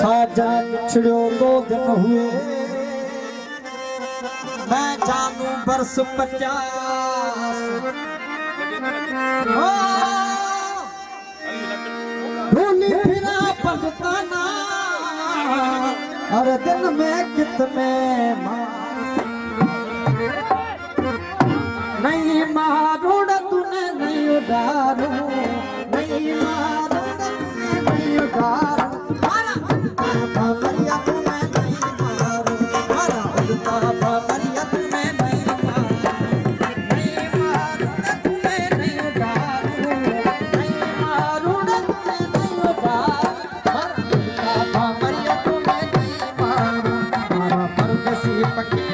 साजन छिड़ो 2 दिन हुए, मैं जानू बरस 50। भूली फिरा पगताना, हर दिन में कितने नहीं मारू तूने नहीं उधारू, नहीं मारू तूने नहीं उधारू, भमरिया तुम्हें नहीं मारू, उल्टा भमरिया तुम्हें नहीं मारू, नहीं मारू तुम्हें नहीं उधारू, नहीं मारू तुम्हें नहीं उधारू, उल्टा भमरिया तुम्हें नहीं मारू, मारा परदेसी फकीर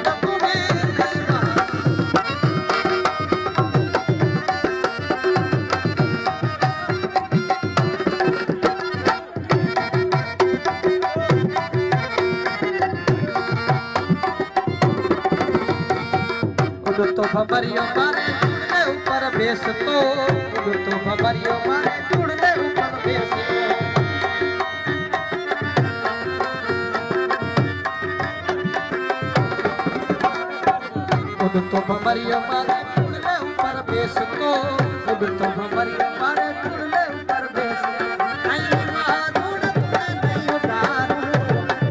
तो भमरियो मारे टूटने ऊपर बेस तो भमरियो मारे टूटने ऊपर बेस तो भमरियो मारे टूटने ऊपर बेस तो भमरियो मारे टूटने ऊपर बेस नहीं मारू तुम्हें नहीं उधारू,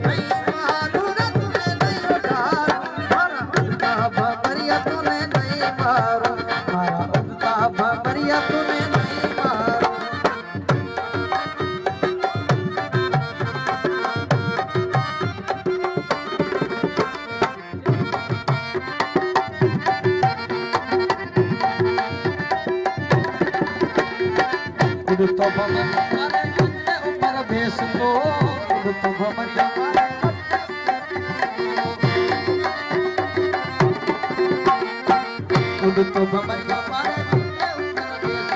नहीं मारू तुम्हें नहीं उधारू, मारा उल्टा भमरिया तुम्हें नहीं मारू, मारा उल्टा भमरिया तुम्हें नहीं मारू। तो भमरिया मारे टूटने ऊपर बेस तो भमरिया मारे तो भमरिया मारे टूटने ऊपर बेस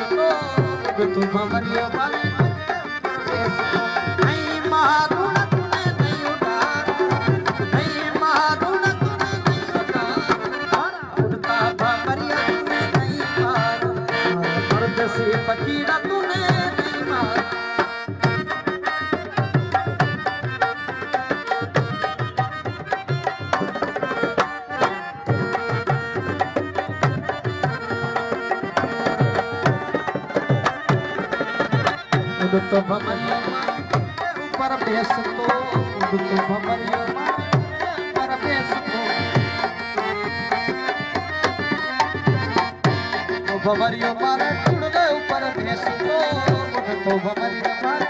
तो भमरिया मारे नहीं मारू तूने नहीं उधारू, नहीं मारू तूने नहीं उधारू, उल्टा भमरिया तुम्हें नहीं मारू, परदेसी फकीरा तूने नहीं मारू। तो भमरिया मारे ऊपर बेस तो भमरिया मारे ऊपर बेस तो भमरिया मारे टूटने ऊपर बेस तो भमरिया मारे